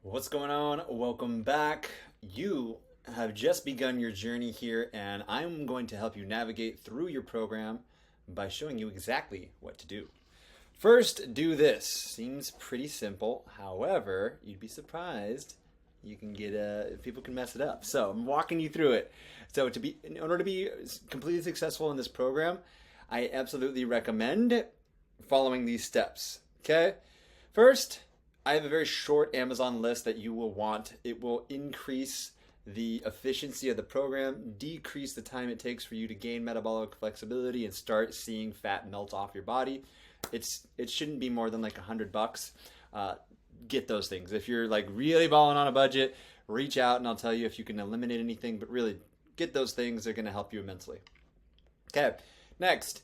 What's going on? Welcome back. You have just begun your journey here, and I'm going to help you navigate through your program by showing you exactly what to do. First, do this. Seems pretty simple. However, you'd be surprised. You can get people can mess it up. So I'm walking you through it. So in order to be completely successful in this program, I absolutely recommend following these steps. Okay. First, I have a very short Amazon list that you will want. It will increase the efficiency of the program, decrease the time it takes for you to gain metabolic flexibility and start seeing fat melt off your body. It shouldn't be more than like $100. Get those things. If you're like really balling on a budget, reach out and I'll tell you if you can eliminate anything, but really get those things. They're going to help you immensely. Okay, next,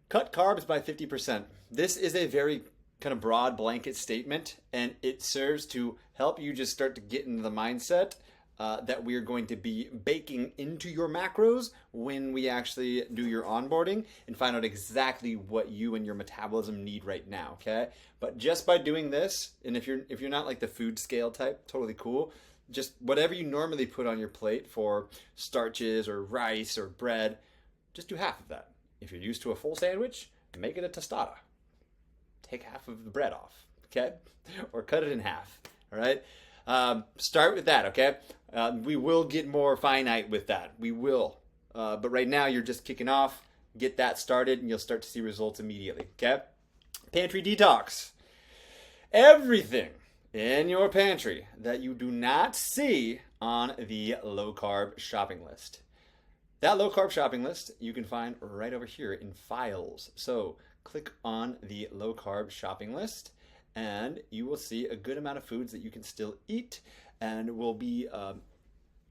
cut carbs by 50%. This is a very kind of broad blanket statement, and it serves to help you just start to get into the mindset that we are going to be baking into your macros when we actually do your onboarding and find out exactly what you and your metabolism need right now. Okay, but just by doing this, and if you're not like the food scale type, totally cool. Just whatever you normally put on your plate for starches or rice or bread, just do half of that. If you're used to a full sandwich, make it a tostada. Take half of the bread off, okay? Or cut it in half, all right? Start with that, okay? We will get more finite with that. We will. But right now, you're just kicking off. Get that started, and you'll start to see results immediately, okay? Pantry detox. Everything in your pantry that you do not see on the low-carb shopping list. That low-carb shopping list you can find right over here in Files. So click on the low-carb shopping list, and you will see a good amount of foods that you can still eat and will be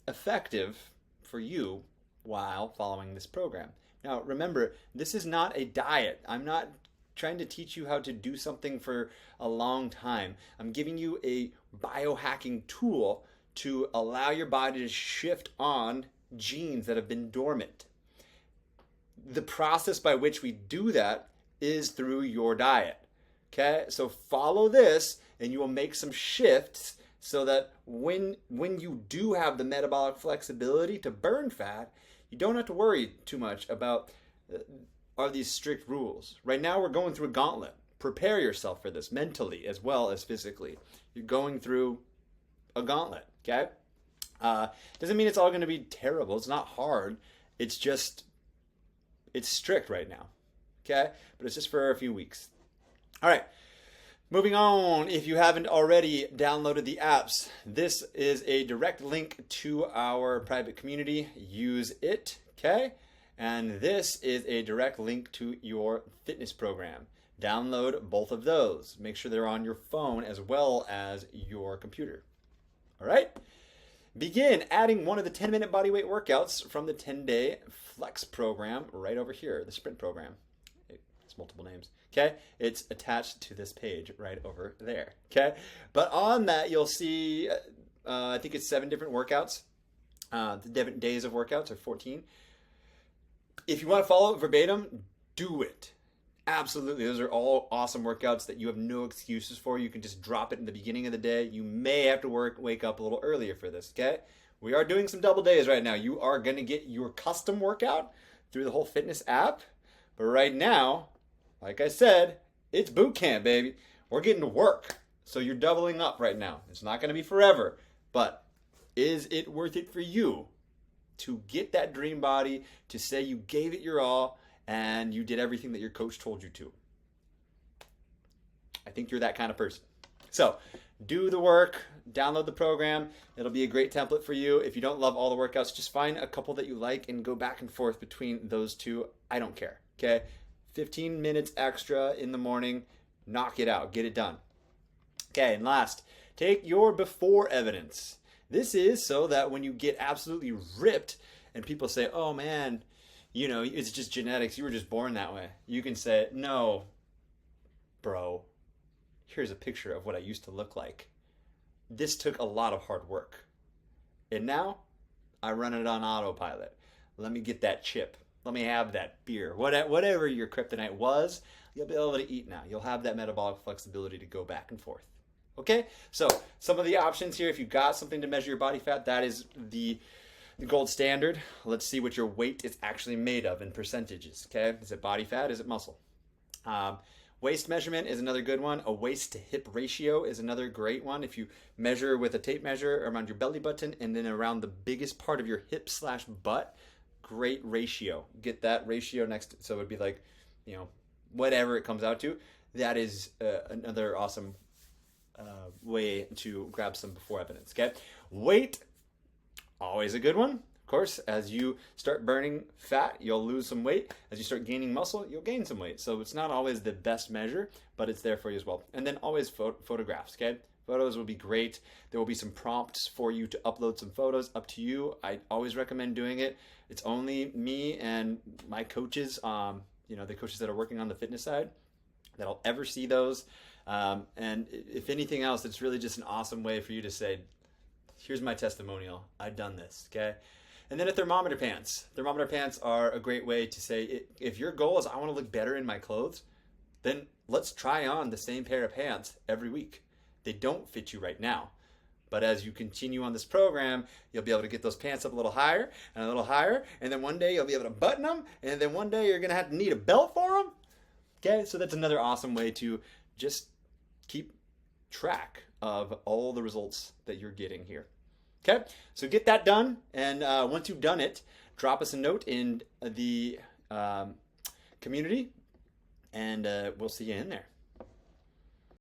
effective for you while following this program. Now, remember, this is not a diet. I'm not trying to teach you how to do something for a long time. I'm giving you a biohacking tool to allow your body to shift on genes that have been dormant. The process by which we do that is through your diet. Okay, so follow this and you will make some shifts so that when you do have the metabolic flexibility to burn fat, you don't have to worry too much about are these strict rules. Right now we're going through a gauntlet. Prepare yourself for this mentally as well as physically. You're going through a gauntlet, okay? Doesn't mean it's all going to be terrible. It's not hard. It's strict right now, okay? But it's just for a few weeks. All right, moving on. If you haven't already downloaded the apps, this is a direct link to our private community. Use it, okay? And this is a direct link to your fitness program. Download both of those. Make sure they're on your phone as well as your computer. All right? Begin adding one of the 10-minute bodyweight workouts from the 10-day Flex program right over here, the Sprint program. It's multiple names, okay? It's attached to this page right over there, okay? But on that, you'll see, I think it's 7 different workouts. The different days of workouts are 14. If you want to follow it verbatim, do it. Absolutely. Those are all awesome workouts that you have no excuses for. You can just drop it in the beginning of the day. You may have to wake up a little earlier for this, okay? We are doing some double days right now. You are going to get your custom workout through the whole fitness app. But right now, like I said, it's boot camp, baby. We're getting to work. So you're doubling up right now. It's not going to be forever. But is it worth it for you to get that dream body, to say you gave it your all, and you did everything that your coach told you to? I think you're that kind of person. So do the work, download the program. It'll be a great template for you. If you don't love all the workouts, just find a couple that you like and go back and forth between those two. I don't care, okay? 15 minutes extra in the morning, knock it out, get it done. Okay, and last, take your before evidence. This is so that when you get absolutely ripped and people say, oh man, you know, it's just genetics, you were just born that way. You can say, no, bro, here's a picture of what I used to look like. This took a lot of hard work. And now I run it on autopilot. Let me get that chip. Let me have that beer. Whatever your kryptonite was, you'll be able to eat now. You'll have that metabolic flexibility to go back and forth. Okay, so some of the options here, if you got something to measure your body fat, that is the gold standard. Let's see what your weight is actually made of in percentages. Okay, is it body fat? Is it muscle? Um, Waist measurement is another good one. A waist to hip ratio is another great one. If you measure with a tape measure around your belly button and then around the biggest part of your hip slash butt, great ratio. Get that ratio next. So it would be like, whatever it comes out to. That is another awesome way to grab some before evidence. Okay, weight, always a good one. Of course, as you start burning fat, you'll lose some weight. As you start gaining muscle, you'll gain some weight. So it's not always the best measure, but it's there for you as well. And then always photographs, okay? Photos will be great. There will be some prompts for you to upload some photos, up to you. I always recommend doing it. It's only me and my coaches, the coaches that are working on the fitness side, that'll ever see those. And if anything else, it's really just an awesome way for you to say, here's my testimonial. I've done this, okay? And then a thermometer pants. Thermometer pants are a great way to say, if your goal is I want to look better in my clothes, then let's try on the same pair of pants every week. They don't fit you right now. But as you continue on this program, you'll be able to get those pants up a little higher and a little higher. And then one day you'll be able to button them. And then one day you're going to need a belt for them. Okay, so that's another awesome way to just keep track of all the results that you're getting here. Okay, so get that done, and once you've done it, drop us a note in the community, and we'll see you in there.